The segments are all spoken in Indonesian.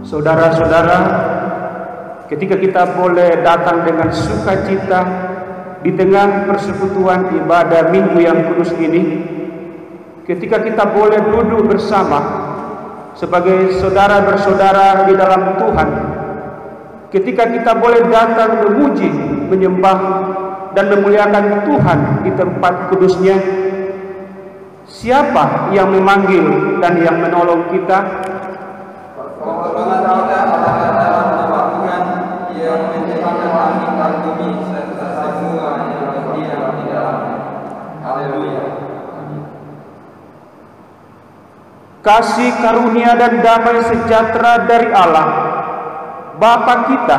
Saudara-saudara, ketika kita boleh datang dengan sukacita di tengah persekutuan ibadah Minggu yang kudus ini, ketika kita boleh duduk bersama sebagai saudara bersaudara di dalam Tuhan, ketika kita boleh datang memuji, menyembah dan memuliakan Tuhan di tempat kudusnya, siapa yang memanggil dan yang menolong kita? Kasih karunia dan damai sejahtera dari Allah Bapa kita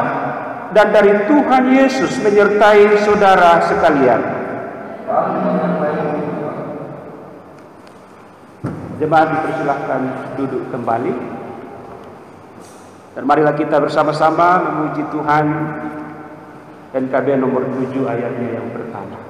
dan dari Tuhan Yesus menyertai saudara sekalian. Jemaat dipersilahkan duduk kembali, dan marilah kita bersama-sama memuji Tuhan. NKB nomor 7 ayatnya yang pertama.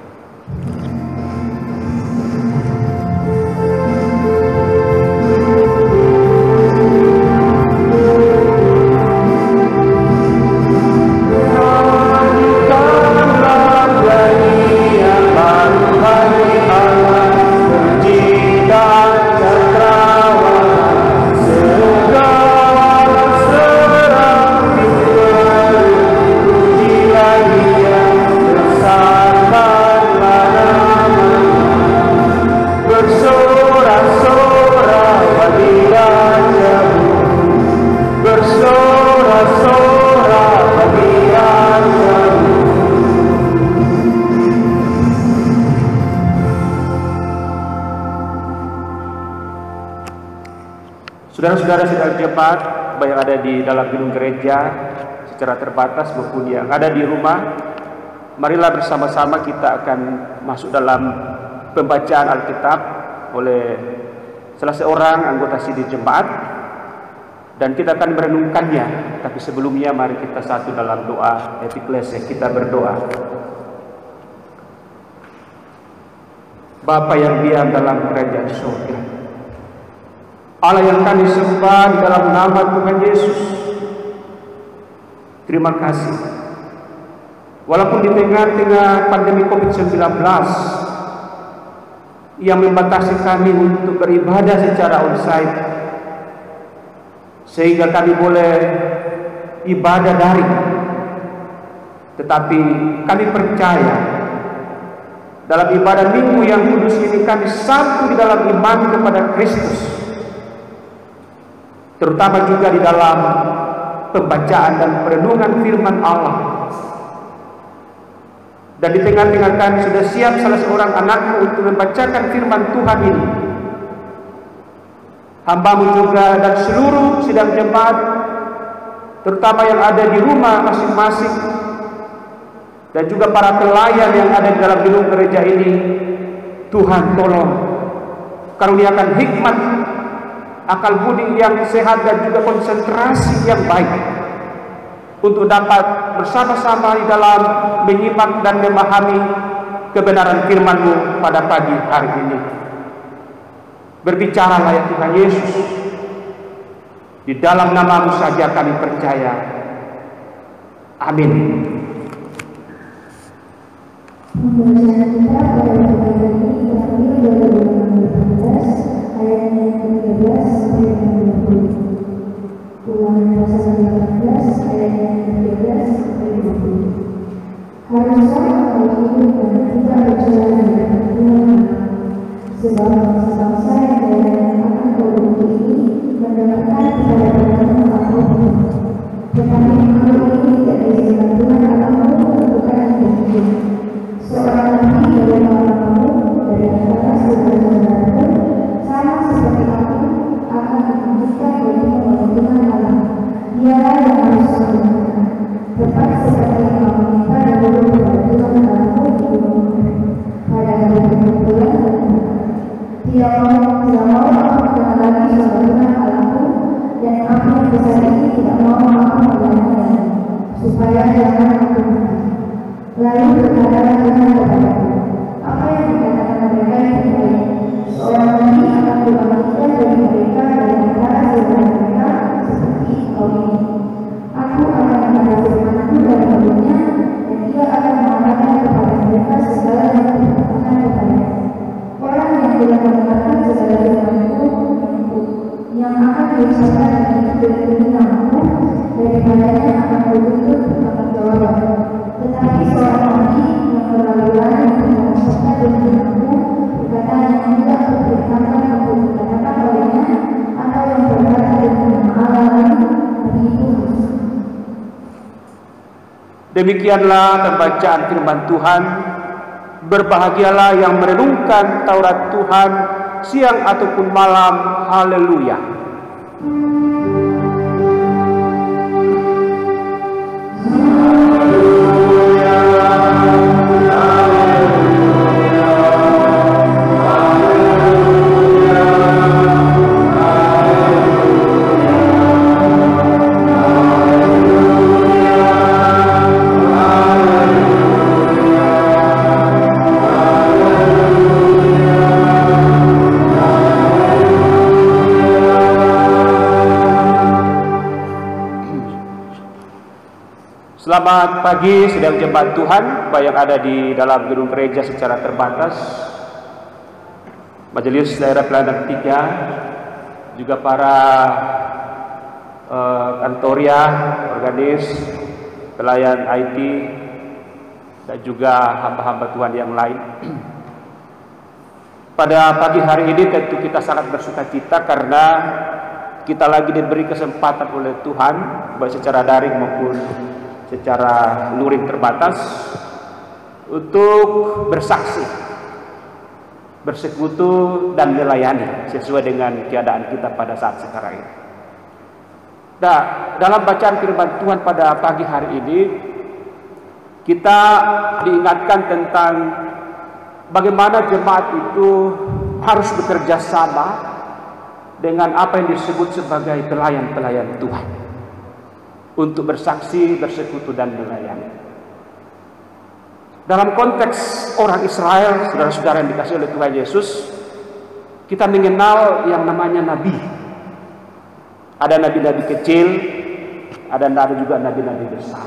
Saudara-saudara sidang jemaat, baik yang ada di dalam gedung gereja secara terbatas maupun yang ada di rumah, marilah bersama-sama kita akan masuk dalam pembacaan Alkitab oleh salah seorang anggota sidang jemaat, dan kita akan merenungkannya. Tapi sebelumnya mari kita satu dalam doa epiklese. Kita berdoa. Bapa yang diam dalam kerajaan surga, Allah yang kami sembah di dalam nama Tuhan Yesus, terima kasih. Walaupun di tengah-tengah pandemi COVID-19 yang membatasi kami untuk beribadah secara onsite, sehingga kami boleh ibadah daring, tetapi kami percaya dalam ibadah Minggu yang kudus ini kami satu di dalam iman kepada Kristus, terutama juga di dalam pembacaan dan perenungan firman Allah. Dan di tengah-tengah kami sudah siap salah seorang anakmu untuk membacakan firman Tuhan ini. Hambamu juga dan seluruh sidang jemaat, terutama yang ada di rumah masing-masing, dan juga para pelayan yang ada di dalam gedung gereja ini, Tuhan tolong karuniakan hikmat, akal budi yang sehat, dan juga konsentrasi yang baik untuk dapat bersama-sama di dalam menyimak dan memahami kebenaran firman-Mu pada pagi hari ini. Berbicaralah ya Tuhan Yesus, di dalam nama-Mu saja kami percaya. Amin. Pembacaan kita pada pagi hari ini terambil dari Ulangan 18 ayat yang ke-13 sampai yang ke-20. Ulangan pasal 18 ayat yang ke-13 sampai 20. Haruslah engkau hidup dan tidak berjalan dengan Tuhan, sebab bangsa-bangsa yang akan kau duduki ini mendapatkan kepada Tuhan apapun, tetapi engkau ini tidak diizinkan Tuhan Allahmu bukan hidup. Seorang nabi dari kamu dari antara saudara-saudaraku sama seperti aku akan menunjukkan bagimu oleh Tuhan Allah. Dialah yang harus kamu lakukan, tepat seperti yang kamu minta dahulu kepada Tuhan Allahmu di gunung pada hari perkumpulan. Tidak mau aku kenal lagi sama Tuhan Allahmu, dan aku yang besar ini tidak mau aku mengenalnya, supaya jangan aku mati. Lalu berkatalah Tuhan kepadaku, apa yang dikatakan mereka itu baik. Seorang nabi akan dibangkitkan dari mereka dari antara saudara mereka seperti kau ini. Demikianlah pembacaan firman Tuhan. Berbahagialah yang merenungkan Taurat Tuhan siang ataupun malam. Haleluya. Selamat pagi sidang jemaat Tuhan, baik yang ada di dalam gedung gereja secara terbatas, majelis daerah pelayanan 3, juga para kantoria, organis, pelayan IT, dan juga hamba-hamba Tuhan yang lain. Pada pagi hari ini tentu kita sangat bersukacita karena kita lagi diberi kesempatan oleh Tuhan, baik secara daring maupun secara luring terbatas, untuk bersaksi, bersekutu dan melayani sesuai dengan keadaan kita pada saat sekarang ini. Nah, dalam bacaan firman Tuhan pada pagi hari ini, kita diingatkan tentang bagaimana jemaat itu harus bekerja sama dengan apa yang disebut sebagai pelayan-pelayan Tuhan, untuk bersaksi, bersekutu, dan melayani. Dalam konteks orang Israel, saudara-saudara yang dikasihi oleh Tuhan Yesus, kita mengenal yang namanya nabi. Ada nabi-nabi kecil, ada juga nabi-nabi besar.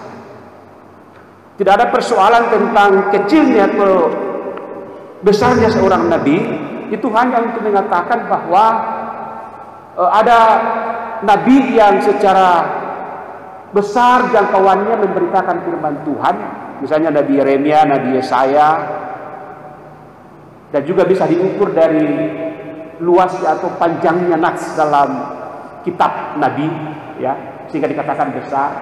Tidak ada persoalan tentang kecilnya atau besarnya seorang nabi, itu hanya untuk mengatakan bahwa ada nabi yang secara besar jangkauannya memberitakan firman Tuhan, misalnya Nabi Yeremia, Nabi Yesaya, dan juga bisa diukur dari luasnya atau panjangnya nats dalam kitab Nabi, ya, sehingga dikatakan besar.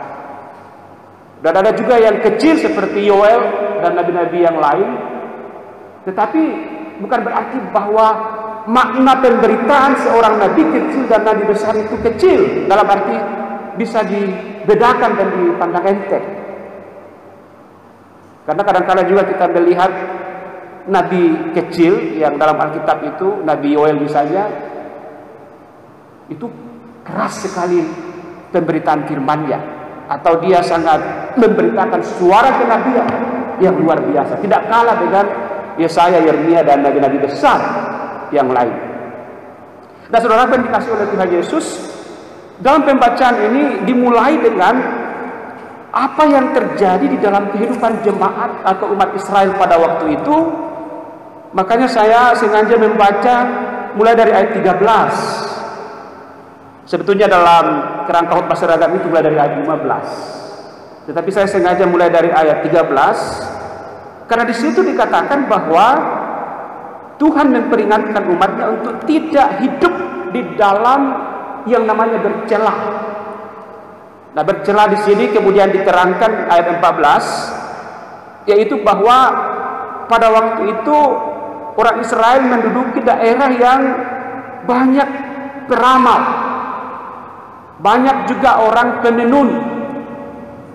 Dan ada juga yang kecil seperti Yoel dan nabi-nabi yang lain, tetapi bukan berarti bahwa makna pemberitaan seorang nabi kecil dan nabi besar itu kecil, dalam arti bisa dibedakan dan dipandang enteng. Karena kadang-kadang juga kita melihat nabi kecil yang dalam Alkitab itu, Nabi Yoel misalnya, itu keras sekali pemberitaan firman-Nya, atau dia sangat memberitakan suara kenabian yang luar biasa, tidak kalah dengan Yesaya, Yeremia, dan nabi-nabi besar yang lain. Nah, saudara yang dikasihi oleh Tuhan Yesus, dalam pembacaan ini dimulai dengan apa yang terjadi di dalam kehidupan jemaat atau umat Israel pada waktu itu. Makanya saya sengaja membaca mulai dari ayat 13. Sebetulnya dalam kerangka khotbah seragam itu mulai dari ayat 15. Tetapi saya sengaja mulai dari ayat 13 karena di situ dikatakan bahwa Tuhan memperingatkan umatnya untuk tidak hidup di dalam yang namanya bercela. Nah, bercela di sini kemudian diterangkan ayat 14, yaitu bahwa pada waktu itu orang Israel menduduki daerah yang banyak peramal, banyak juga orang penenun.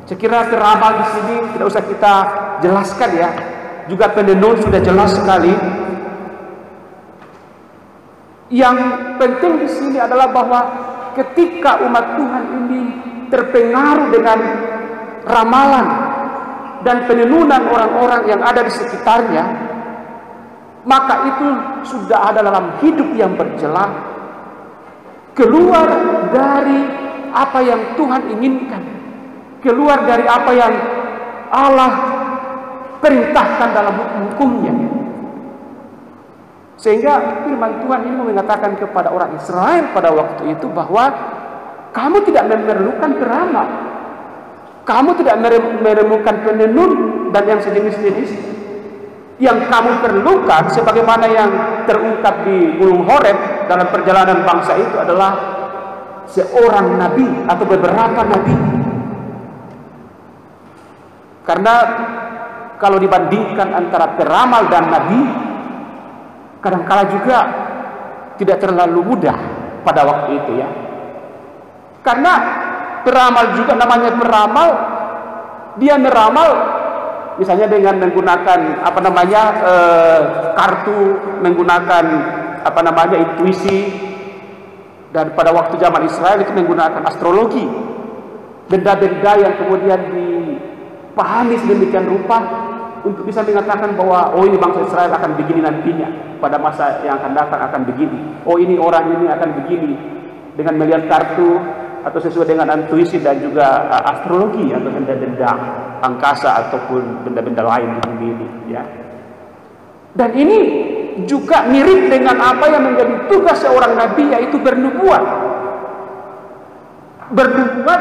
Sekira peramal di sini tidak usah kita jelaskan, ya, juga penenun sudah jelas sekali. Yang penting di sini adalah bahwa ketika umat Tuhan ini terpengaruh dengan ramalan dan penenunan orang-orang yang ada di sekitarnya, maka itu sudah ada dalam hidup yang bercela, keluar dari apa yang Tuhan inginkan, keluar dari apa yang Allah perintahkan dalam hukum-hukumnya. Sehingga firman Tuhan ini mengatakan kepada orang Israel pada waktu itu bahwa kamu tidak memerlukan peramal, kamu tidak menemukan penenun dan yang sejenis-jenis. Yang kamu perlukan, sebagaimana yang terungkap di Gunung Horeb dalam perjalanan bangsa itu, adalah seorang nabi atau beberapa nabi. Karena kalau dibandingkan antara peramal dan nabi, kadangkala juga tidak terlalu mudah pada waktu itu ya. Karena peramal juga namanya peramal, dia meramal misalnya dengan menggunakan kartu, menggunakan intuisi, dan pada waktu zaman Israel itu menggunakan astrologi, benda-benda yang kemudian dipahami sedemikian rupa untuk bisa mengatakan bahwa oh ini bangsa Israel akan begini nantinya, pada masa yang akan datang akan begini, oh ini orang ini akan begini, dengan melihat kartu atau sesuai dengan intuisi dan juga astrologi atau benda-benda angkasa ataupun benda-benda lain di bumi ini ya. Dan ini juga mirip dengan apa yang menjadi tugas seorang nabi, yaitu bernubuat. Bernubuat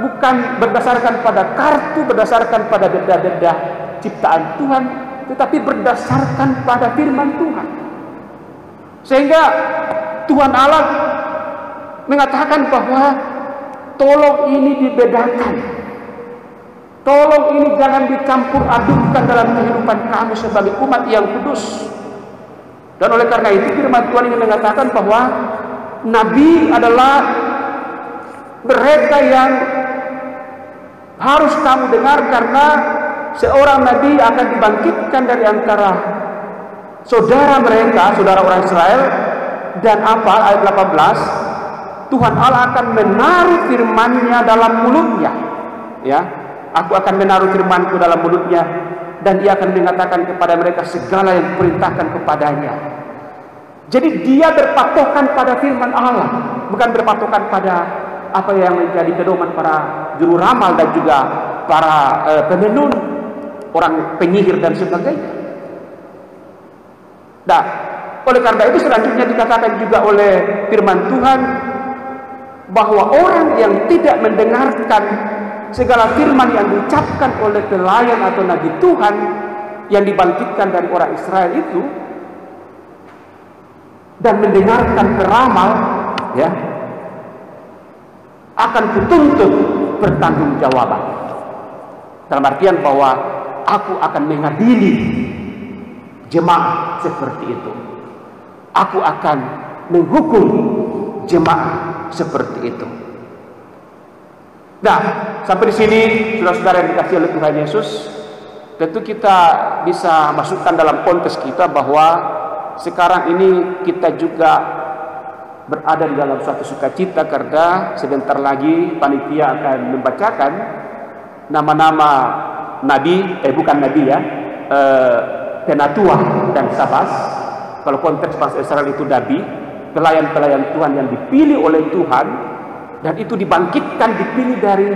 bukan berdasarkan pada kartu, berdasarkan pada benda-benda ciptaan Tuhan, tetapi berdasarkan pada firman Tuhan. Sehingga Tuhan Allah mengatakan bahwa tolong ini dibedakan, tolong ini jangan dicampur adukkan dalam kehidupan kamu sebagai umat yang kudus. Dan oleh karena itu firman Tuhan ini mengatakan bahwa nabi adalah mereka yang harus kamu dengar, karena seorang nabi akan dibangkitkan dari antara saudara mereka, saudara orang Israel. Dan ayat 18, Tuhan Allah akan menaruh firman-Nya dalam mulutnya ya. Aku akan menaruh firman-Ku dalam mulutnya, dan ia akan mengatakan kepada mereka segala yang kuperintahkan kepadanya. Jadi dia berpatokan pada firman Allah, bukan berpatokan pada apa yang menjadi pedoman para juru ramal dan juga para penenun, orang penyihir dan sebagainya. Nah, oleh karena itu selanjutnya dikatakan juga oleh firman Tuhan bahwa orang yang tidak mendengarkan segala firman yang diucapkan oleh pelayan atau nabi Tuhan yang dibangkitkan dari orang Israel itu, dan mendengarkan peramal ya, akan kutuntut pertanggungjawaban. Dalam artian bahwa aku akan mengadili jemaah seperti itu, aku akan menghukum jemaah seperti itu. Nah, sampai di sini saudara-saudara yang dikasihi oleh Tuhan Yesus, tentu kita bisa masukkan dalam konteks kita bahwa sekarang ini kita juga berada di dalam suatu sukacita, karena sebentar lagi panitia akan membacakan nama-nama nabi, Penatua dan Sabas. Kalau konteks bangsa Israel itu nabi, pelayan-pelayan Tuhan yang dipilih oleh Tuhan, dan itu dibangkitkan, dipilih dari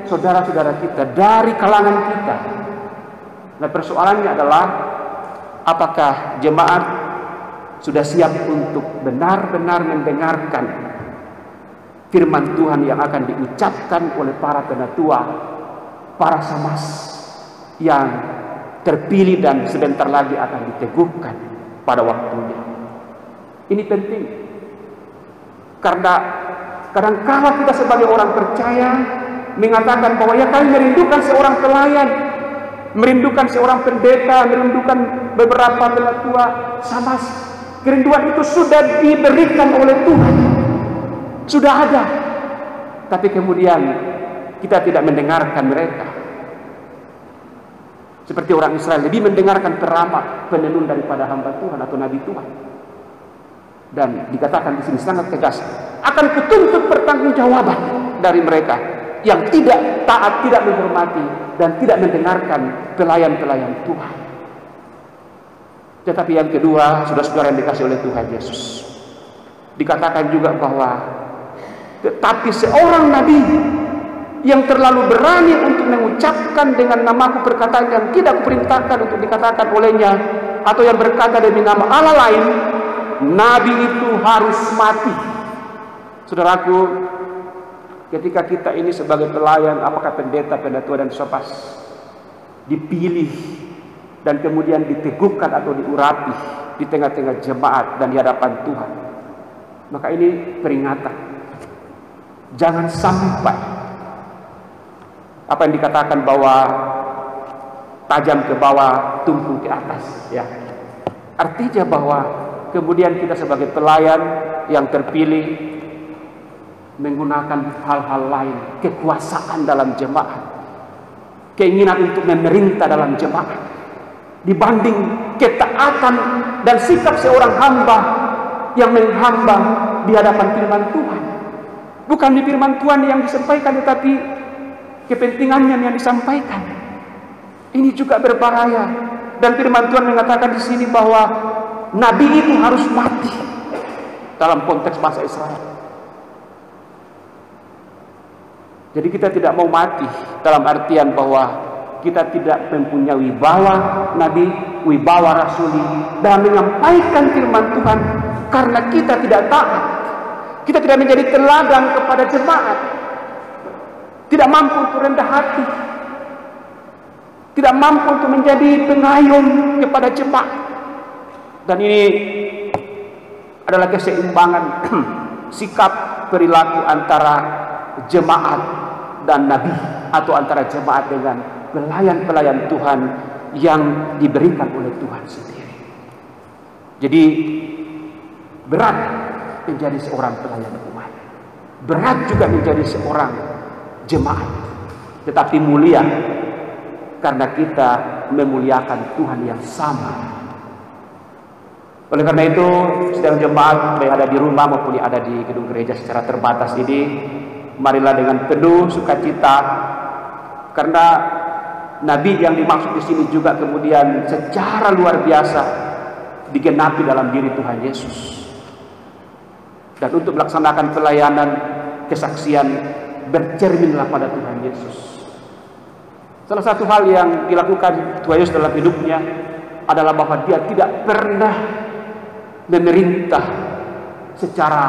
saudara-saudara kita, dari kalangan kita. Nah, persoalannya adalah apakah jemaat sudah siap untuk benar-benar mendengarkan firman Tuhan yang akan diucapkan oleh para penatua, para samas yang terpilih dan sebentar lagi akan diteguhkan pada waktunya. Ini penting, karena kadang-kala kita sebagai orang percaya mengatakan bahwa ya kami merindukan seorang pelayan, merindukan seorang pendeta, merindukan beberapa penatua samas. Kerinduan itu sudah diberikan oleh Tuhan, sudah ada, tapi kemudian kita tidak mendengarkan mereka. Seperti orang Israel lebih mendengarkan peramal, penenun daripada hamba Tuhan atau nabi Tuhan. Dan dikatakan di sini sangat tegas, akan kutuntut pertanggungjawaban dari mereka yang tidak taat, tidak menghormati, dan tidak mendengarkan pelayan-pelayan Tuhan. Tetapi yang kedua, saudara-saudara yang dikasih oleh Tuhan Yesus, dikatakan juga bahwa tetapi seorang nabi yang terlalu berani untuk mengucapkan dengan namaku perkataan yang tidak kuperintahkan untuk dikatakan olehnya, atau yang berkata demi nama Allah lain, nabi itu harus mati. Saudaraku, ketika kita ini sebagai pelayan, apakah pendeta, penatua dan sapas, dipilih dan kemudian diteguhkan atau diurapi di tengah-tengah jemaat dan di hadapan Tuhan, maka ini peringatan. Jangan sampai apa yang dikatakan bahwa tajam ke bawah, tumpul ke atas, ya. Artinya bahwa kemudian kita sebagai pelayan yang terpilih menggunakan hal-hal lain, kekuasaan dalam jemaat, keinginan untuk memerintah dalam jemaat, dibanding ketaatan dan sikap seorang hamba yang menghamba di hadapan firman Tuhan. Bukan di firman Tuhan yang disampaikan, tetapi kepentingannya yang disampaikan. Ini juga berbahaya. Dan firman Tuhan mengatakan di sini bahwa nabi itu harus mati dalam konteks bangsa Israel. Jadi kita tidak mau mati dalam artian bahwa kita tidak mempunyai wibawa nabi, wibawa rasuli dalam menyampaikan firman Tuhan, karena kita tidak taat. Kita tidak menjadi teladan kepada jemaat, tidak mampu untuk rendah hati, tidak mampu untuk menjadi pengayom kepada jemaat. Dan ini adalah keseimbangan sikap perilaku antara jemaat dan nabi, atau antara jemaat dengan pelayan-pelayan Tuhan yang diberikan oleh Tuhan sendiri. Jadi berat menjadi seorang pelayan Tuhan, berat juga menjadi seorang jemaat, tetapi mulia karena kita memuliakan Tuhan yang sama. Oleh karena itu, sedang jemaat baik ada di rumah maupun yang ada di gedung gereja secara terbatas ini, marilah dengan penuh sukacita, karena nabi yang dimaksud di sini juga kemudian secara luar biasa digenapi dalam diri Tuhan Yesus. Dan untuk melaksanakan pelayanan, kesaksian, bercerminlah pada Tuhan Yesus. Salah satu hal yang dilakukan Tuhan Yesus dalam hidupnya adalah bahwa dia tidak pernah memerintah secara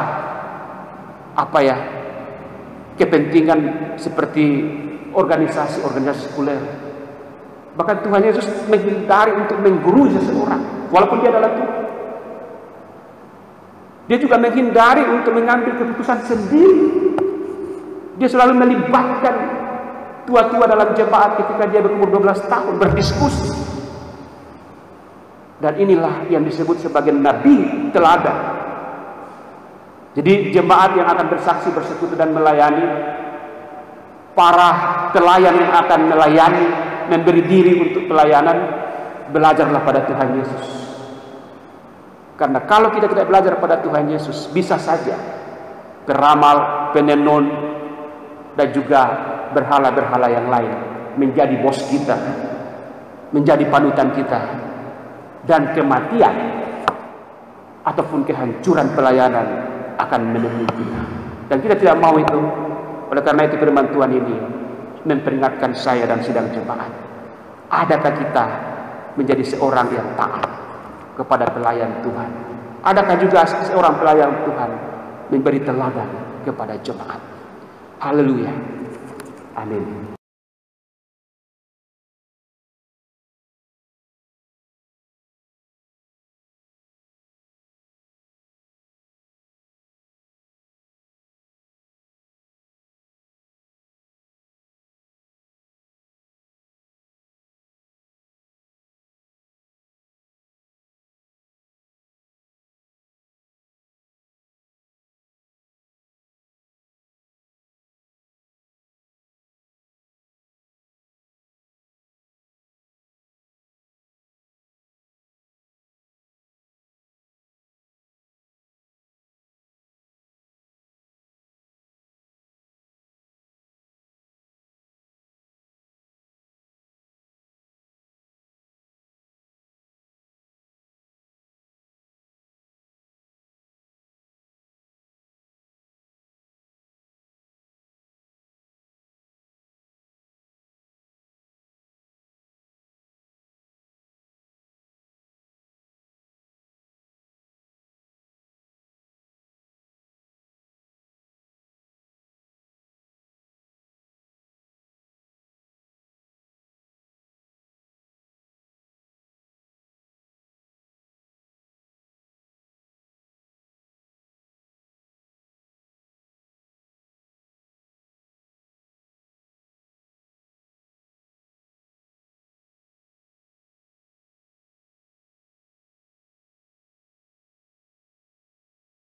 kepentingan seperti organisasi-organisasi sekuler. Bahkan Tuhan Yesus menghindari untuk menggurui seseorang walaupun dia adalah Tuhan. Dia juga menghindari untuk mengambil keputusan sendiri. Dia selalu melibatkan tua-tua dalam jemaat ketika dia berumur 12 tahun berdiskusi. Dan inilah yang disebut sebagai nabi teladan. Jadi jemaat yang akan bersaksi, bersekutu dan melayani, para pelayan yang akan melayani, memberi diri untuk pelayanan, belajarlah pada Tuhan Yesus. Karena kalau kita tidak belajar pada Tuhan Yesus, bisa saja peramal, penenun, dan juga berhala-berhala yang lain menjadi bos kita, menjadi panutan kita, dan kematian ataupun kehancuran pelayanan akan menemui kita. Dan kita tidak mau itu. Oleh karena itu firman Tuhan ini memperingatkan saya dan sidang jemaat, adakah kita menjadi seorang yang taat kepada pelayan Tuhan? Adakah juga seorang pelayan Tuhan memberi teladan kepada jemaat? Haleluya. Amin.